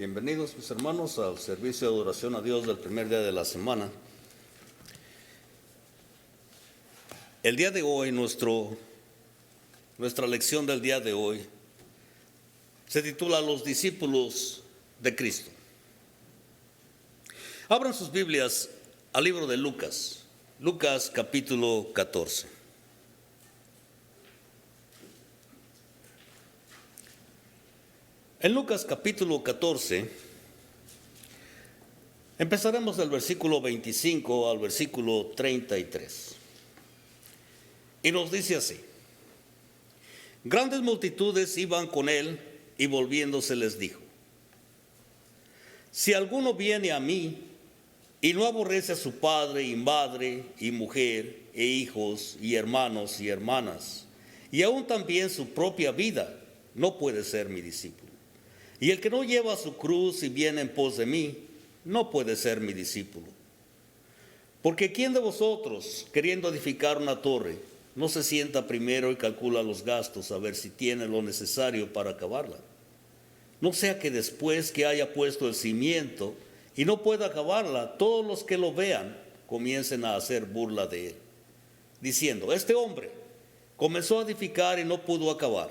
Bienvenidos mis hermanos al servicio de adoración a Dios del primer día de la semana. El día de hoy, nuestra lección del día de hoy se titula Los discípulos de Cristo. Abran sus Biblias al libro de Lucas, Lucas capítulo 14. En Lucas capítulo 14, empezaremos del versículo 25 al versículo 33. Y nos dice así: grandes multitudes iban con él y volviéndose les dijo: si alguno viene a mí y no aborrece a su padre y madre y mujer e hijos y hermanos y hermanas, y aún también su propia vida, no puede ser mi discípulo. Y el que no lleva su cruz y viene en pos de mí, no puede ser mi discípulo. Porque ¿quién de vosotros, queriendo edificar una torre, no se sienta primero y calcula los gastos a ver si tiene lo necesario para acabarla? No sea que después que haya puesto el cimiento y no pueda acabarla, todos los que lo vean comiencen a hacer burla de él, diciendo: este hombre comenzó a edificar y no pudo acabar.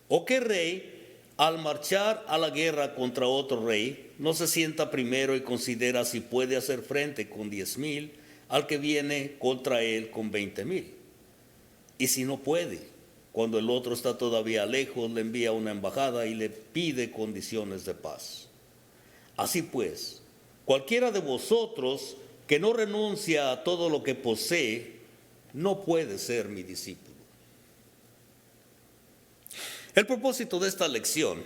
¿O qué rey, al marchar a la guerra contra otro rey, no se sienta primero y considera si puede hacer frente con 10,000 al que viene contra él con 20,000? Y si no puede, cuando el otro está todavía lejos, le envía una embajada y le pide condiciones de paz. Así pues, cualquiera de vosotros que no renuncia a todo lo que posee, no puede ser mi discípulo. El propósito de esta lección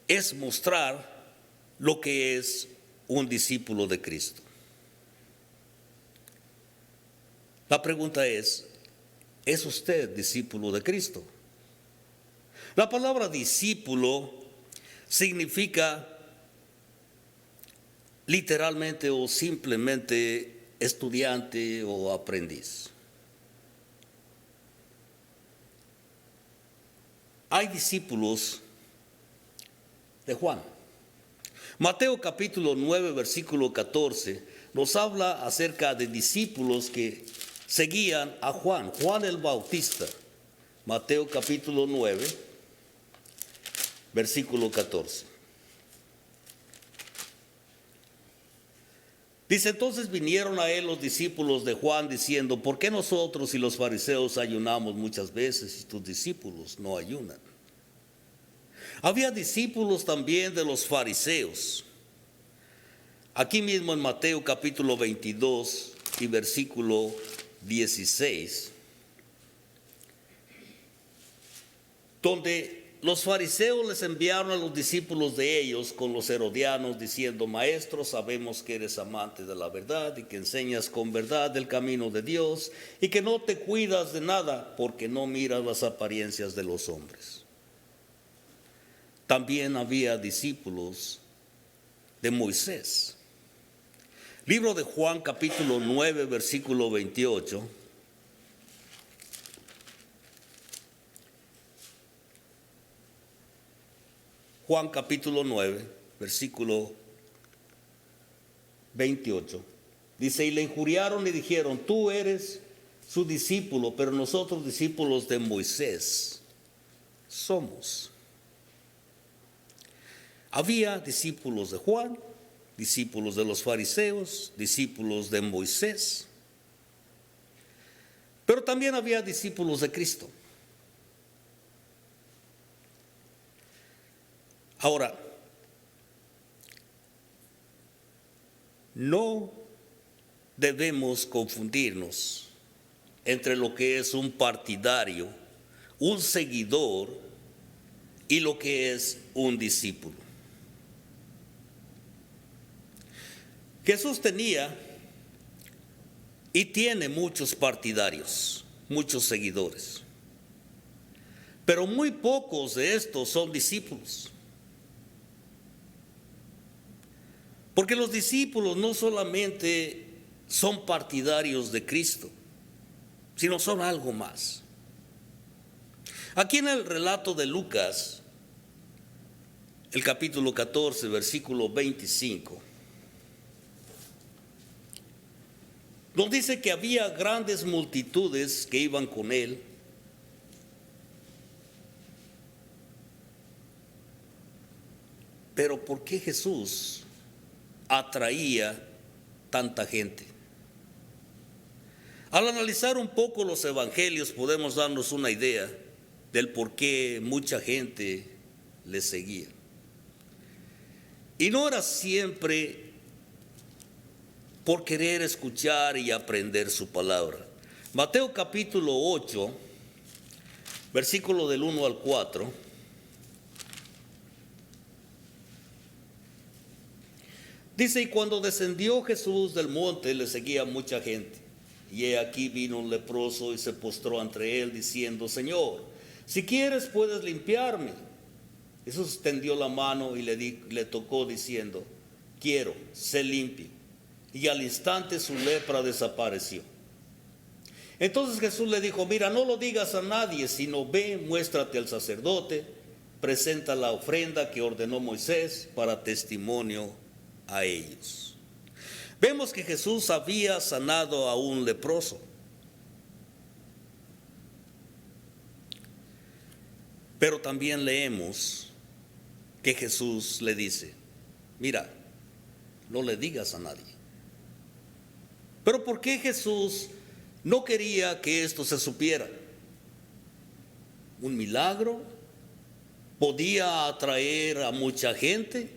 es mostrar lo que es un discípulo de Cristo. La pregunta ¿es usted discípulo de Cristo? La palabra discípulo significa literalmente o simplemente estudiante o aprendiz. Hay discípulos de Juan. Mateo capítulo 9, versículo 14, nos habla acerca de discípulos que seguían a Juan el Bautista. Mateo capítulo 9, versículo 14. Dice: entonces vinieron a él los discípulos de Juan diciendo: ¿por qué nosotros y los fariseos ayunamos muchas veces y tus discípulos no ayunan? Había discípulos también de los fariseos. Aquí mismo en Mateo capítulo 22 y versículo 16, donde los fariseos les enviaron a los discípulos de ellos con los herodianos diciendo: maestro, sabemos que eres amante de la verdad y que enseñas con verdad el camino de Dios y que no te cuidas de nada porque no miras las apariencias de los hombres. También había discípulos de Moisés. Libro de Juan capítulo 9 versículo 28. Juan capítulo 9 versículo 28. Dice: y le injuriaron y dijeron: tú eres su discípulo, pero nosotros discípulos de Moisés somos. Había discípulos de Juan, discípulos de los fariseos, discípulos de Moisés, pero también había discípulos de Cristo. Ahora, no debemos confundirnos entre lo que es un partidario, un seguidor, y lo que es un discípulo. Jesús tenía y tiene muchos partidarios, muchos seguidores, pero muy pocos de estos son discípulos. Porque los discípulos no solamente son partidarios de Cristo, sino son algo más. Aquí en el relato de Lucas el capítulo 14, versículo 25. Nos dice que había grandes multitudes que iban con él. Pero ¿por qué Jesús atraía tanta gente? Al analizar un poco los evangelios podemos darnos una idea del por qué mucha gente le seguía. Y no era siempre por querer escuchar y aprender su palabra. Mateo capítulo 8, versículo del 1 al 4. Dice, y cuando descendió Jesús del monte, le seguía mucha gente. Y he aquí vino un leproso y se postró ante él, diciendo, Señor, si quieres puedes limpiarme. Jesús extendió la mano y le tocó, diciendo, quiero, sé limpio. Y al instante su lepra desapareció. Entonces Jesús le dijo, mira, no lo digas a nadie, sino ve, muéstrate al sacerdote, presenta la ofrenda que ordenó Moisés para testimonio a ellos. Vemos que Jesús había sanado a un leproso. Pero también leemos que Jesús le dice, mira, no le digas a nadie. Pero ¿por qué Jesús no quería que esto se supiera? ¿Un milagro podía atraer a mucha gente?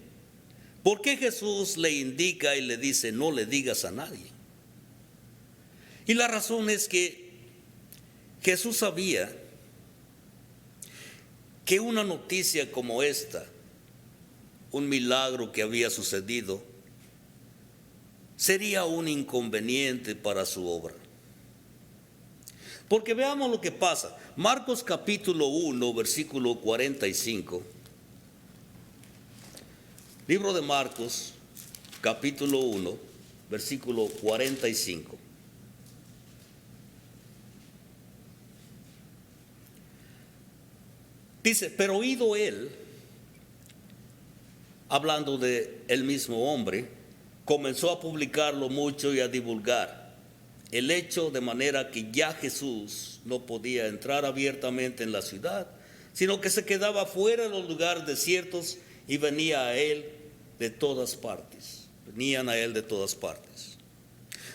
¿Por qué Jesús le indica y le dice, no le digas a nadie? Y la razón es que Jesús sabía que una noticia como esta, un milagro que había sucedido, sería un inconveniente para su obra. Porque veamos lo que pasa. Marcos capítulo 1, versículo 45. Libro de Marcos, capítulo 1, versículo 45. Dice, pero oído él, hablando de el mismo hombre, comenzó a publicarlo mucho y a divulgar el hecho, de manera que ya Jesús no podía entrar abiertamente en la ciudad, sino que se quedaba fuera de los lugares desiertos y venía a él de todas partes. Venían a él de todas partes.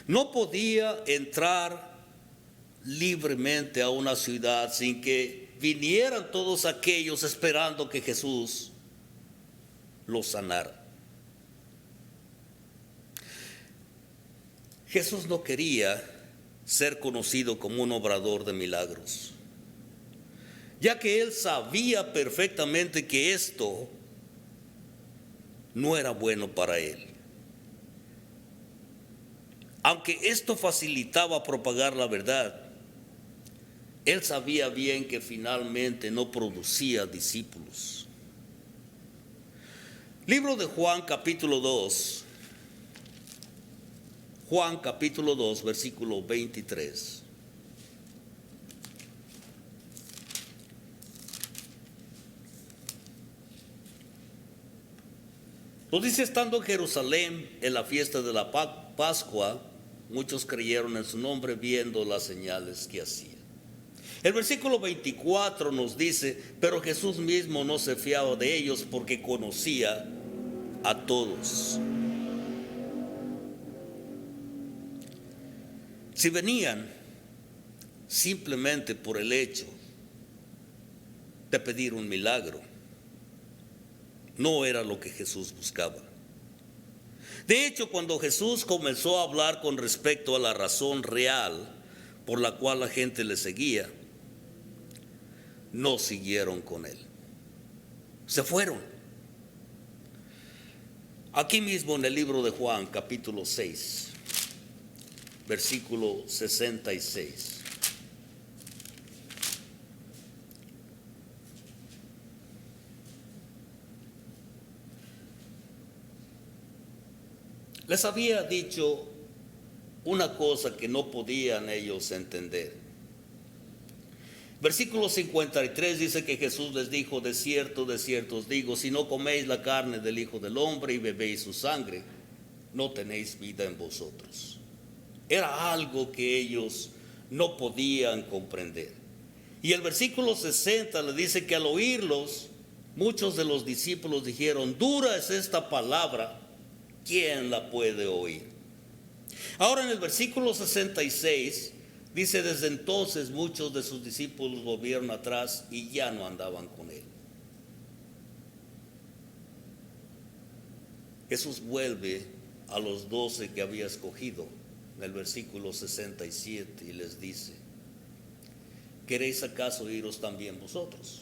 No podía entrar libremente a una ciudad sin que vinieran todos aquellos esperando que Jesús los sanara. Jesús no quería ser conocido como un obrador de milagros, ya que él sabía perfectamente que esto no era bueno para él. Aunque esto facilitaba propagar la verdad, él sabía bien que finalmente no producía discípulos. Libro de Juan capítulo 2. Juan capítulo 2, versículo 23. Nos dice, estando en Jerusalén en la fiesta de la Pascua, muchos creyeron en su nombre viendo las señales que hacía. El versículo 24 nos dice, pero Jesús mismo no se fiaba de ellos porque conocía a todos. Si venían simplemente por el hecho de pedir un milagro, no era lo que Jesús buscaba. De hecho, cuando Jesús comenzó a hablar con respecto a la razón real por la cual la gente le seguía, no siguieron con él. Se fueron. Aquí mismo en el libro de Juan, capítulo 6. Versículo 66. Les había dicho una cosa que no podían ellos entender. Versículo 53 dice que Jesús les dijo: de cierto os digo, si no coméis la carne del Hijo del Hombre y bebéis su sangre, no tenéis vida en vosotros. Era algo que ellos no podían comprender. Y el versículo 60 le dice que al oírlos, muchos de los discípulos dijeron: dura es esta palabra, ¿quién la puede oír? Ahora en el versículo 66 dice: desde entonces muchos de sus discípulos volvieron atrás y ya no andaban con él. Jesús vuelve a los 12 que había escogido en el versículo 67 y les dice: ¿queréis acaso iros también vosotros?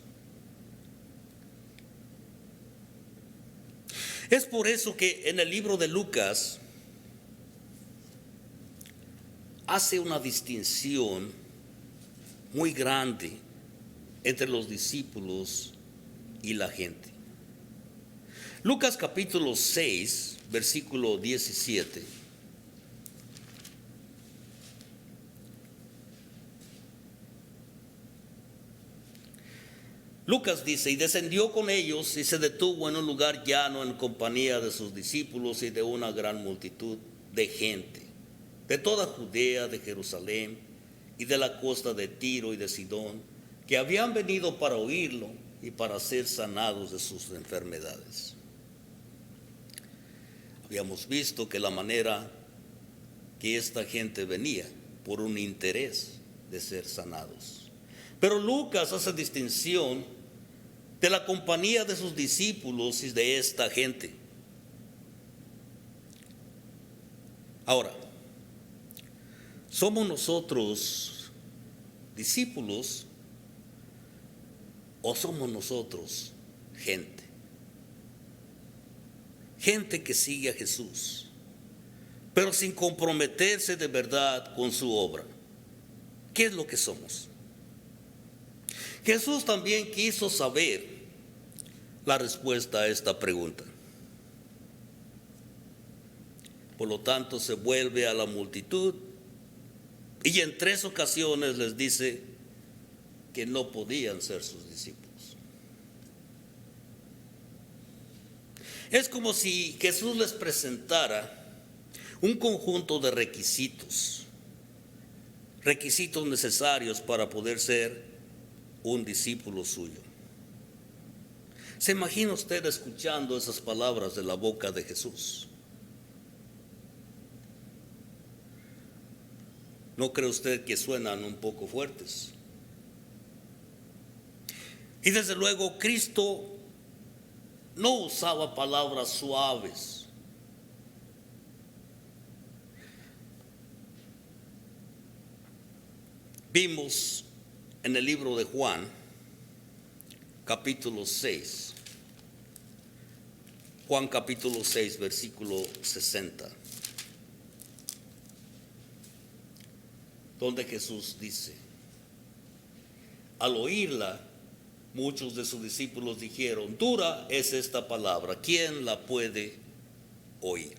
Es por eso que en el libro de Lucas hace una distinción muy grande entre los discípulos y la gente. Lucas capítulo 6, versículo 17. Lucas dice: y descendió con ellos y se detuvo en un lugar llano en compañía de sus discípulos y de una gran multitud de gente, de toda Judea, de Jerusalén y de la costa de Tiro y de Sidón, que habían venido para oírlo y para ser sanados de sus enfermedades. Habíamos visto que la manera que esta gente venía por un interés de ser sanados. Pero Lucas hace distinción de la compañía de sus discípulos y de esta gente. Ahora, ¿somos nosotros discípulos o somos nosotros gente? Gente que sigue a Jesús, pero sin comprometerse de verdad con su obra. ¿Qué es lo que somos? Jesús también quiso saber la respuesta a esta pregunta. Por lo tanto, se vuelve a la multitud y en 3 ocasiones les dice que no podían ser sus discípulos. Es como si Jesús les presentara un conjunto de requisitos necesarios para poder ser un discípulo suyo. ¿Se imagina usted escuchando esas palabras de la boca de Jesús? ¿No cree usted que suenan un poco fuertes? Y desde luego Cristo no usaba palabras suaves. Vimos en el libro de Juan, capítulo 6, Juan capítulo 6, versículo 60, donde Jesús dice: al oírla, muchos de sus discípulos dijeron: dura es esta palabra, ¿quién la puede oír?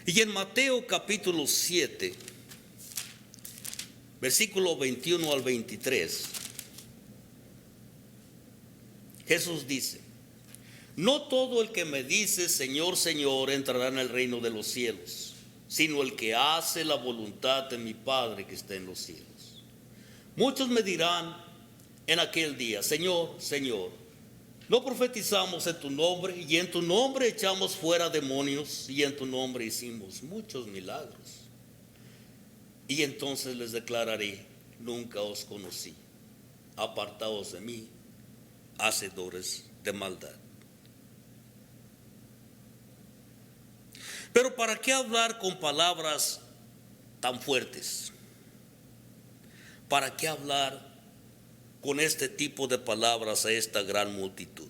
Y en Mateo capítulo 7, versículo 21 al 23, Jesús dice: no todo el que me dice Señor, Señor entrará en el reino de los cielos, sino el que hace la voluntad de mi Padre que está en los cielos. Muchos me dirán en aquel día: Señor, Señor, ¿no profetizamos en tu nombre? Y en tu nombre echamos fuera demonios, y en tu nombre hicimos muchos milagros. Y entonces les declararé: nunca os conocí, apartaos de mí, hacedores de maldad. Pero ¿para qué hablar con palabras tan fuertes? ¿Para qué hablar con este tipo de palabras a esta gran multitud?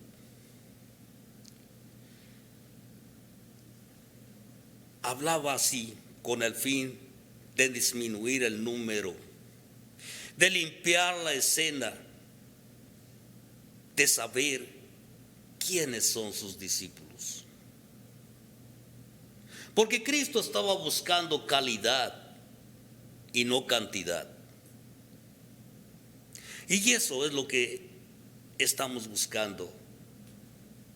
Hablaba así con el fin de disminuir el número, de limpiar la escena, de saber quiénes son sus discípulos. Porque Cristo estaba buscando calidad y no cantidad. Y eso es lo que estamos buscando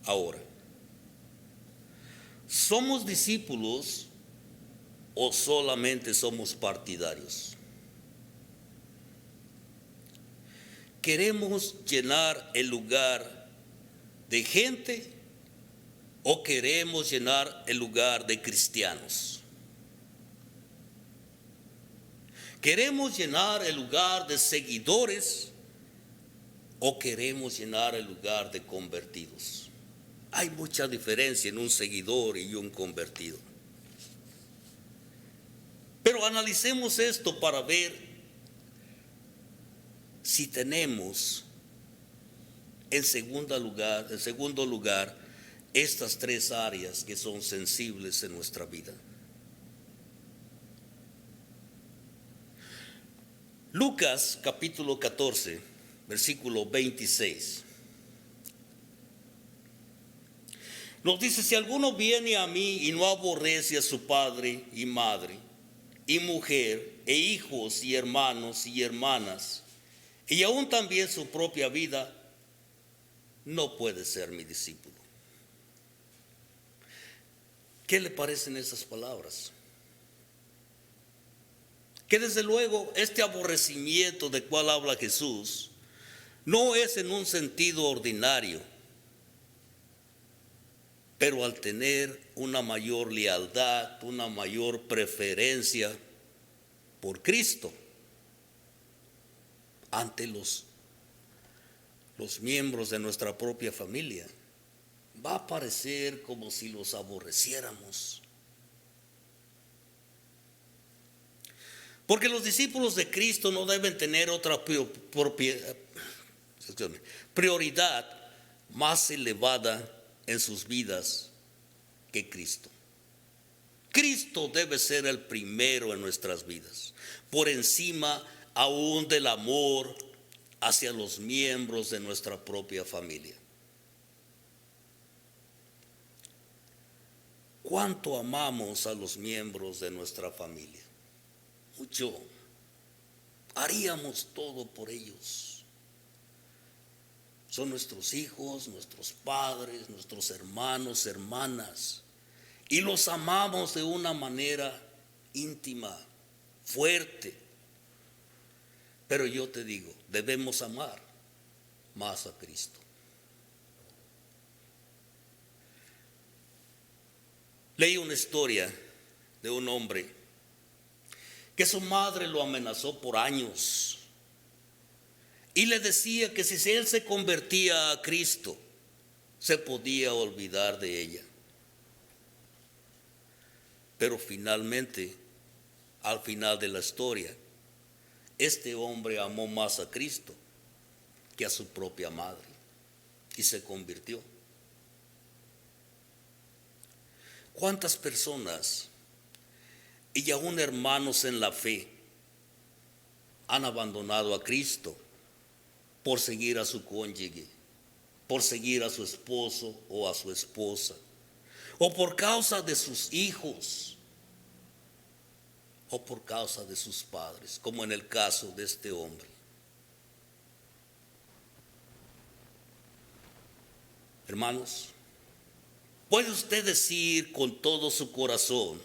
ahora. ¿Somos discípulos o solamente somos partidarios? ¿Queremos llenar el lugar de gente o queremos llenar el lugar de cristianos? ¿Queremos llenar el lugar de seguidores o queremos llenar el lugar de convertidos? Hay mucha diferencia en un seguidor y un convertido. Pero analicemos esto para ver si tenemos en segundo lugar, estas tres áreas que son sensibles en nuestra vida. Lucas capítulo 14, versículo 26. Nos dice: si alguno viene a mí y no aborrece a su padre y madre, y mujer, e hijos, y hermanos, y hermanas, y aún también su propia vida, no puede ser mi discípulo. ¿Qué le parecen esas palabras? Que desde luego este aborrecimiento del cual habla Jesús no es en un sentido ordinario, pero al tener una mayor lealtad, una mayor preferencia por Cristo ante los miembros de nuestra propia familia, va a parecer como si los aborreciéramos. Porque los discípulos de Cristo no deben tener otra prioridad más elevada en sus vidas que Cristo. Cristo debe ser el primero en nuestras vidas, por encima aún del amor hacia los miembros de nuestra propia familia. ¿Cuánto amamos a los miembros de nuestra familia? Mucho. Haríamos todo por ellos. Son nuestros hijos, nuestros padres, nuestros hermanos, hermanas. Y los amamos de una manera íntima, fuerte. Pero yo te digo, debemos amar más a Cristo. Leí una historia de un hombre que su madre lo amenazó por años y le decía que si él se convertía a Cristo, se podía olvidar de ella. Pero finalmente, al final de la historia, este hombre amó más a Cristo que a su propia madre y se convirtió. ¿Cuántas personas y aún hermanos en la fe han abandonado a Cristo por seguir a su cónyuge, por seguir a su esposo o a su esposa, o por causa de sus hijos, o por causa de sus padres, como en el caso de este hombre? Hermanos, ¿puede usted decir con todo su corazón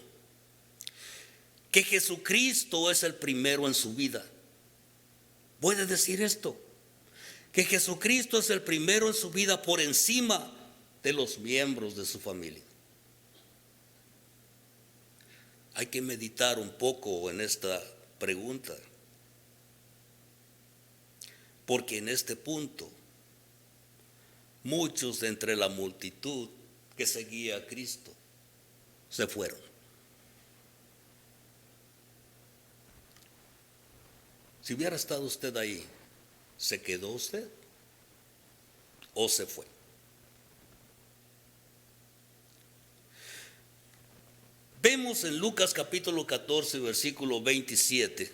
que Jesucristo es el primero en su vida? ¿Puede decir esto? Que Jesucristo es el primero en su vida por encima de los miembros de su familia. Hay que meditar un poco en esta pregunta, porque en este punto muchos de entre la multitud que seguía a Cristo se fueron. Si hubiera estado usted ahí, ¿se quedó usted o se fue? Vemos en Lucas capítulo 14, versículo 27,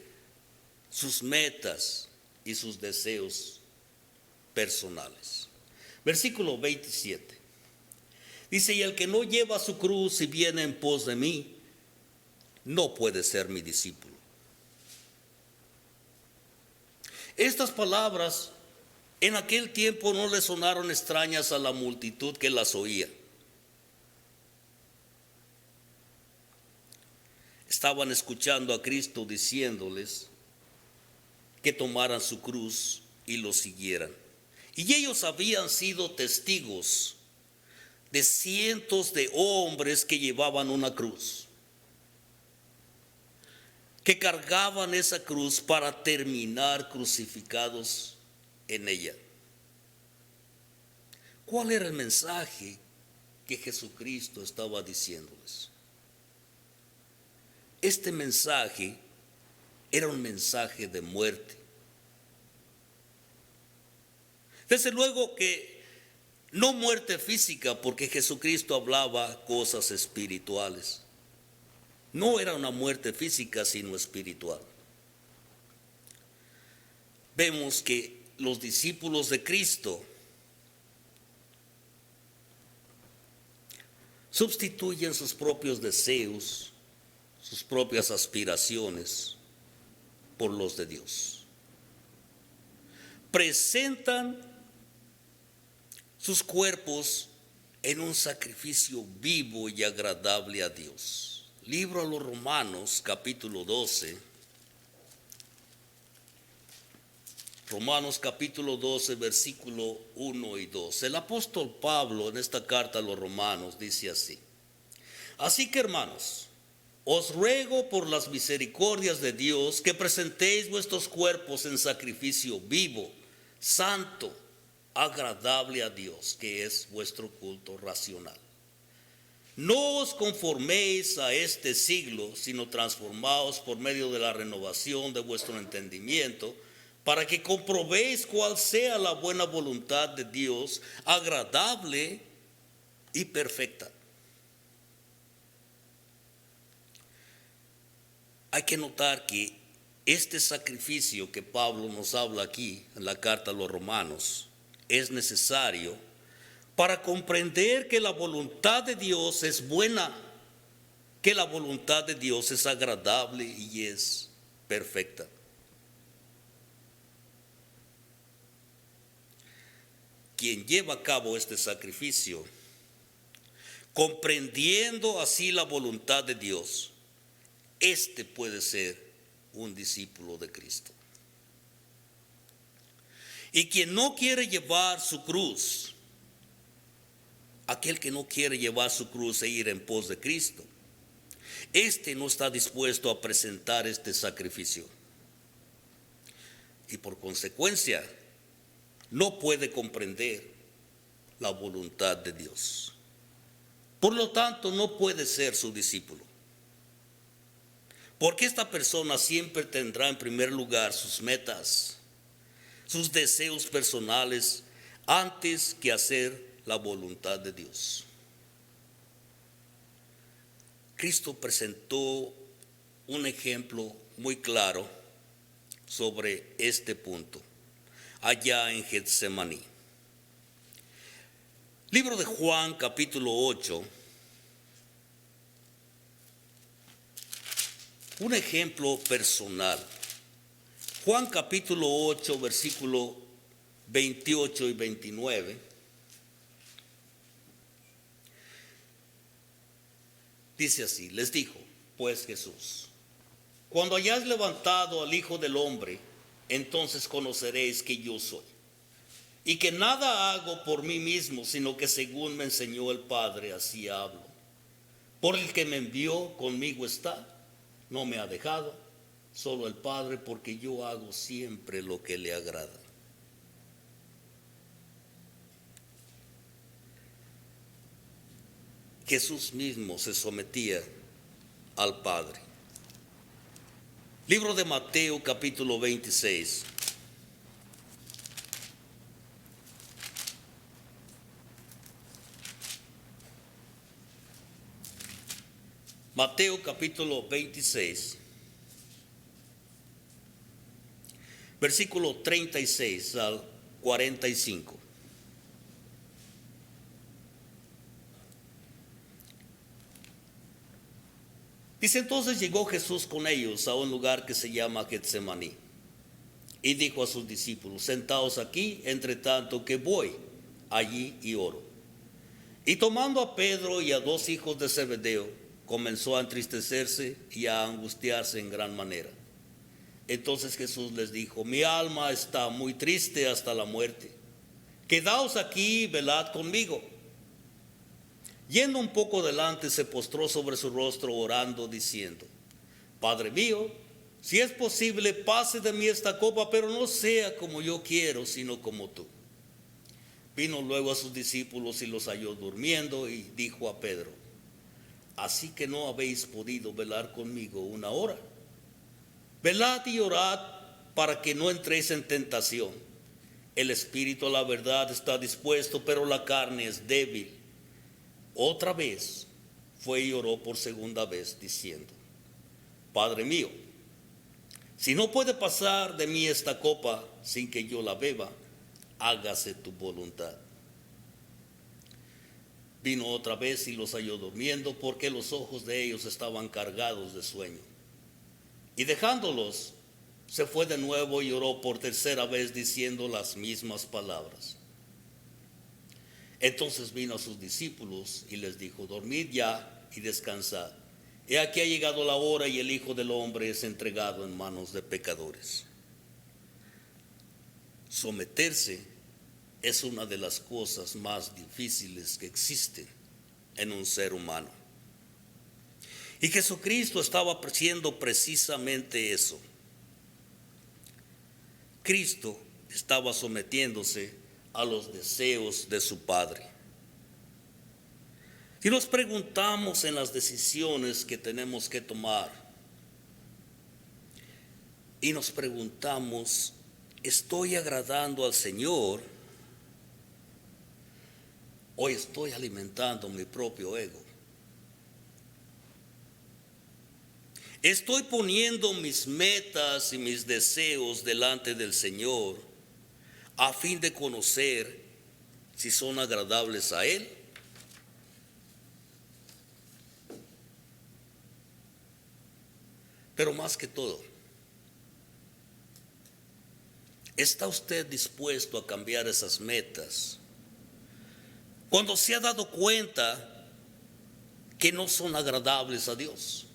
sus metas y sus deseos personales. Versículo 27. Dice: y el que no lleva su cruz y viene en pos de mí, no puede ser mi discípulo. Estas palabras en aquel tiempo no le sonaron extrañas a la multitud que las oía. Estaban escuchando a Cristo diciéndoles que tomaran su cruz y lo siguieran. Y ellos habían sido testigos de cientos de hombres que llevaban una cruz, que cargaban esa cruz para terminar crucificados en ella. ¿Cuál era el mensaje que Jesucristo estaba diciéndoles? Este mensaje era un mensaje de muerte. Desde luego que no muerte física, porque Jesucristo hablaba cosas espirituales. No era una muerte física, sino espiritual. Vemos que los discípulos de Cristo sustituyen sus propios deseos, sus propias aspiraciones por los de Dios. Presentan sus cuerpos en un sacrificio vivo y agradable a Dios. Libro a los Romanos, capítulo 12. Romanos capítulo 12, versículo 1 y 2. El apóstol Pablo en esta carta a los romanos dice así: así que, hermanos, os ruego por las misericordias de Dios que presentéis vuestros cuerpos en sacrificio vivo, santo, agradable a Dios, que es vuestro culto racional. No os conforméis a este siglo, sino transformaos por medio de la renovación de vuestro entendimiento, para que comprobéis cuál sea la buena voluntad de Dios, agradable y perfecta. Hay que notar que este sacrificio que Pablo nos habla aquí en la carta a los romanos es necesario para comprender que la voluntad de Dios es buena, que la voluntad de Dios es agradable y es perfecta. Quien lleva a cabo este sacrificio, comprendiendo así la voluntad de Dios, este puede ser un discípulo de Cristo. Y quien no quiere llevar su cruz, aquel que no quiere llevar su cruz e ir en pos de Cristo, este no está dispuesto a presentar este sacrificio. Y por consecuencia, no puede comprender la voluntad de Dios. Por lo tanto, no puede ser su discípulo. Porque esta persona siempre tendrá en primer lugar sus metas, sus deseos personales, antes que hacer la voluntad de Dios. Cristo presentó un ejemplo muy claro sobre este punto allá en Getsemaní. Libro de Juan, capítulo 8. Un ejemplo personal. Juan capítulo 8, versículo 28 y 29. Dice así: les dijo pues Jesús: cuando hayáis levantado al Hijo del Hombre, entonces conoceréis que yo soy, y que nada hago por mí mismo, sino que según me enseñó el Padre, así hablo. Por el que me envió, conmigo está, no me ha dejado, solo el Padre, porque yo hago siempre lo que le agrada. Jesús mismo se sometía al Padre. Libro de Mateo, capítulo 26. Mateo capítulo 26, versículo 36 al 45. Dice: entonces llegó Jesús con ellos a un lugar que se llama Getsemaní, Y dijo a sus discípulos: sentaos aquí, entre tanto que voy allí y oro. Y tomando a Pedro y a dos hijos de Zebedeo, comenzó a entristecerse y a angustiarse en gran manera. Entonces Jesús les dijo: mi alma está muy triste hasta la muerte. Quedaos aquí y velad conmigo. Yendo un poco delante, se postró sobre su rostro orando, diciendo: Padre mío, si es posible, pase de mí esta copa, pero no sea como yo quiero, sino como tú. Vino luego a sus discípulos y los halló durmiendo, y dijo a Pedro: así que no habéis podido velar conmigo una hora. Velad y orad para que no entréis en tentación. El espíritu a la verdad está dispuesto, pero la carne es débil. Otra vez fue y oró por segunda vez, diciendo: Padre mío, si no puede pasar de mí esta copa sin que yo la beba, hágase tu voluntad. Vino otra vez y los halló durmiendo, porque los ojos de ellos estaban cargados de sueño. Y dejándolos, se fue de nuevo y oró por tercera vez, diciendo las mismas palabras. Entonces vino a sus discípulos y les dijo: dormid ya y descansad. He aquí ha llegado la hora y el Hijo del Hombre es entregado en manos de pecadores. Someterse es una de las cosas más difíciles que existen en un ser humano. Y Jesucristo estaba haciendo precisamente eso. Cristo estaba sometiéndose a los deseos de su Padre. Si nos preguntamos en las decisiones que tenemos que tomar, y nos preguntamos: ¿estoy agradando al Señor o estoy alimentando mi propio ego? ¿Estoy poniendo mis metas y mis deseos delante del Señor a fin de conocer si son agradables a Él? Pero más que todo, ¿está usted dispuesto a cambiar esas metas cuando se ha dado cuenta que no son agradables a Dios?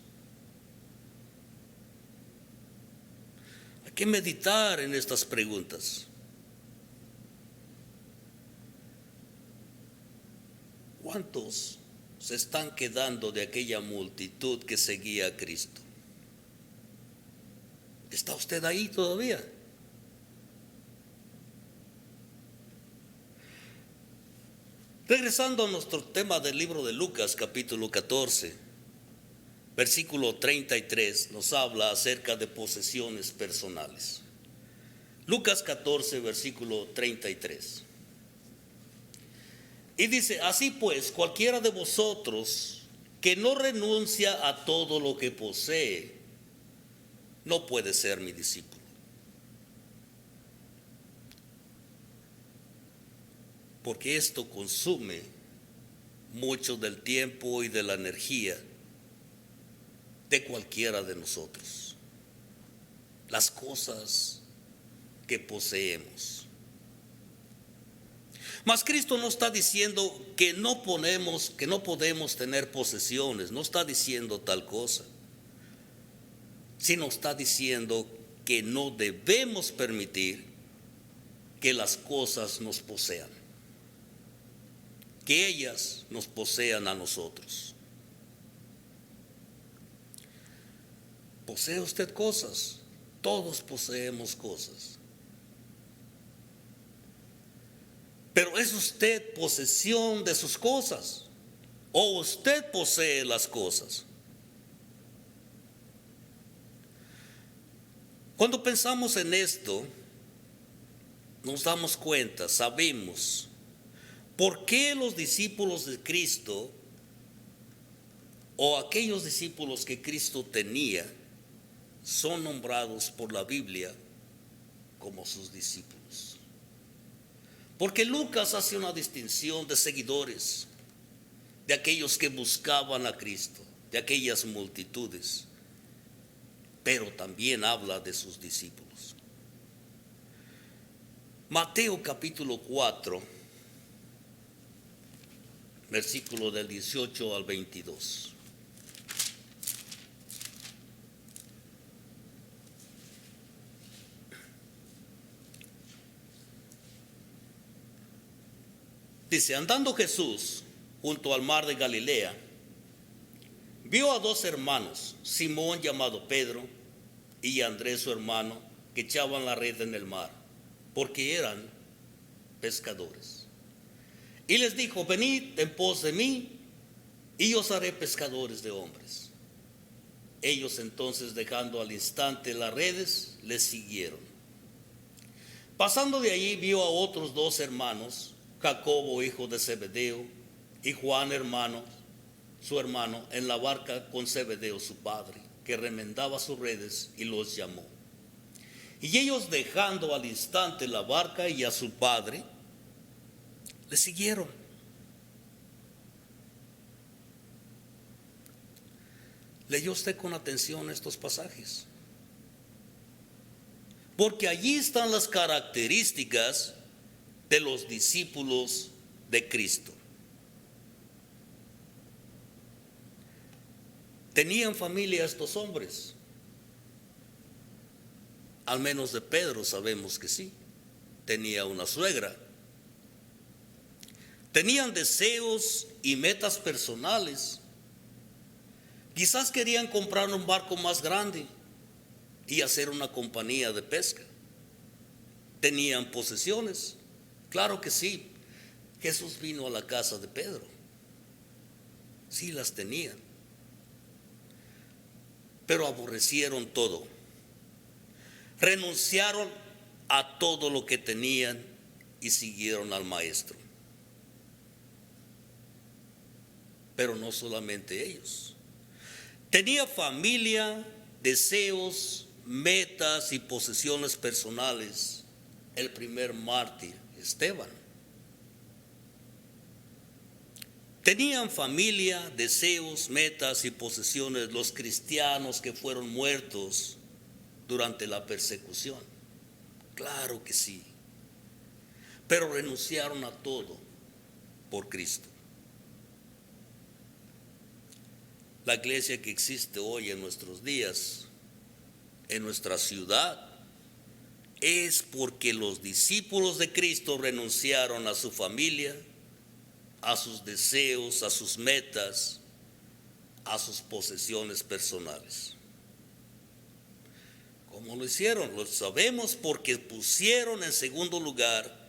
Hay que meditar en estas preguntas. ¿Cuántos se están quedando de aquella multitud que seguía a Cristo? ¿Está usted ahí todavía? Regresando a nuestro tema del libro de Lucas, capítulo 14, versículo 33, nos habla acerca de posesiones personales. Lucas 14, versículo 33. Y dice: así pues, cualquiera de vosotros que no renuncia a todo lo que posee, no puede ser mi discípulo. Porque esto consume mucho del tiempo y de la energía de cualquiera de nosotros. Las cosas que poseemos. Mas Cristo no está diciendo que no podemos tener posesiones, no está diciendo tal cosa, sino está diciendo que no debemos permitir que las cosas nos posean, que ellas nos posean a nosotros. ¿Posee usted cosas? Todos poseemos cosas. Pero ¿es usted posesión de sus cosas o usted posee las cosas? Cuando pensamos en esto, nos damos cuenta, sabemos por qué los discípulos de Cristo o aquellos discípulos que Cristo tenía son nombrados por la Biblia como sus discípulos. Porque Lucas hace una distinción de seguidores, de aquellos que buscaban a Cristo, de aquellas multitudes, pero también habla de sus discípulos. Mateo capítulo 4, versículo del 18 al 22. Dice, andando Jesús junto al mar de Galilea, vio a dos hermanos, Simón llamado Pedro y Andrés su hermano, que echaban la red en el mar, porque eran pescadores. Y les dijo, venid en pos de mí, y os haré pescadores de hombres. Ellos entonces, dejando al instante las redes, les siguieron. Pasando de allí, vio a otros dos hermanos, Jacobo, hijo de Zebedeo, y Juan, su hermano, en la barca con Zebedeo su padre, que remendaba sus redes, y los llamó. Y ellos, dejando al instante la barca y a su padre, le siguieron. ¿Leyó usted con atención estos pasajes? Porque allí están las características de los discípulos de Cristo. ¿Tenían familia estos hombres? Al menos de Pedro sabemos que sí. Tenía una suegra. Tenían deseos y metas personales. Quizás querían comprar un barco más grande y hacer una compañía de pesca. Tenían posesiones. Claro que sí. Jesús vino a la casa de Pedro. Sí las tenían. Pero aborrecieron todo. Renunciaron a todo lo que tenían y siguieron al Maestro. Pero no solamente ellos. Tenía familia, deseos, metas y posesiones personales. El primer mártir, Esteban. Tenían familia, deseos, metas y posesiones los cristianos que fueron muertos durante la persecución. Claro que sí. Pero renunciaron a todo por Cristo. La iglesia que existe hoy en nuestros días, en nuestra ciudad, es porque los discípulos de Cristo renunciaron a su familia, a sus deseos, a sus metas, a sus posesiones personales. ¿Cómo lo hicieron? Lo sabemos porque pusieron en segundo lugar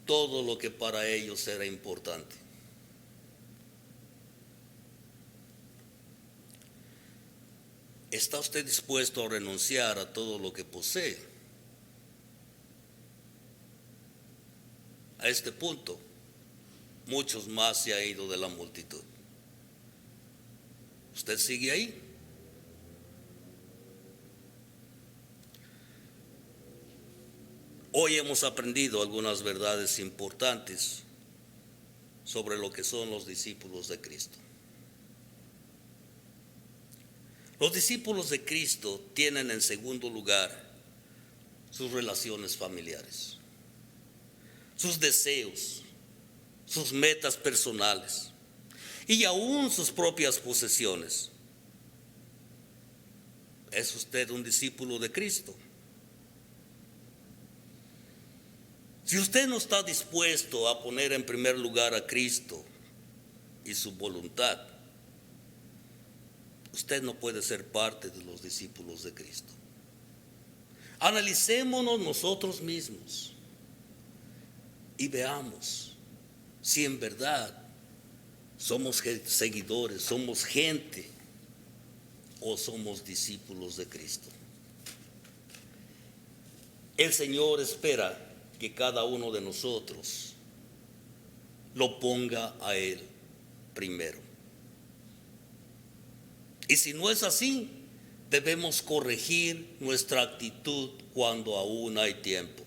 todo lo que para ellos era importante. ¿Está usted dispuesto a renunciar a todo lo que posee? A este punto, muchos más se han ido de la multitud. ¿Usted sigue ahí? Hoy hemos aprendido algunas verdades importantes sobre lo que son los discípulos de Cristo. Los discípulos de Cristo tienen en segundo lugar sus relaciones familiares, sus deseos, sus metas personales y aún sus propias posesiones. ¿Es usted un discípulo de Cristo? Si usted no está dispuesto a poner en primer lugar a Cristo y su voluntad, usted no puede ser parte de los discípulos de Cristo. Analicémonos nosotros mismos y veamos si en verdad somos seguidores, somos gente o somos discípulos de Cristo. El Señor espera que cada uno de nosotros lo ponga a Él primero. Y si no es así, debemos corregir nuestra actitud cuando aún hay tiempo,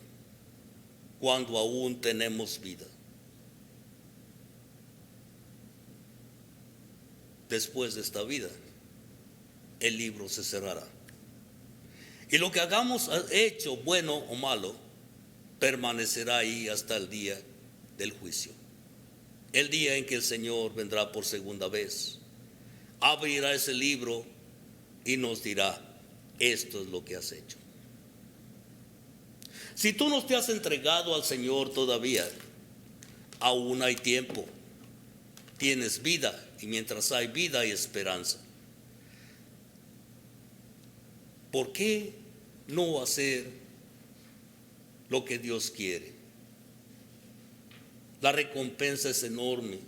cuando aún tenemos vida. Después de esta vida, el libro se cerrará. Y lo que hagamos hecho, bueno o malo, permanecerá ahí hasta el día del juicio. El día en que el Señor vendrá por segunda vez, abrirá ese libro y nos dirá: esto es lo que has hecho. Si tú no te has entregado al Señor todavía, aún hay tiempo. Tienes vida, y mientras hay vida hay esperanza. ¿Por qué no hacer lo que Dios quiere? La recompensa es enorme.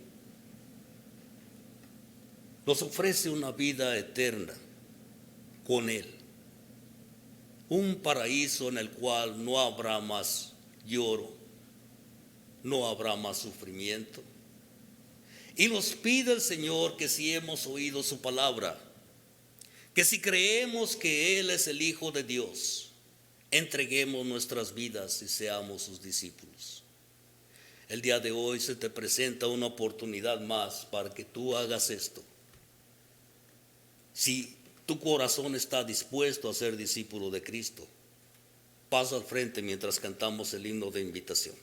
Nos ofrece una vida eterna con Él. Un paraíso en el cual no habrá más lloro, no habrá más sufrimiento. Y nos pide el Señor que si hemos oído su palabra, que si creemos que Él es el Hijo de Dios, entreguemos nuestras vidas y seamos sus discípulos. El día de hoy se te presenta una oportunidad más para que tú hagas esto. Si tu corazón está dispuesto a ser discípulo de Cristo, pasa al frente mientras cantamos el himno de invitación.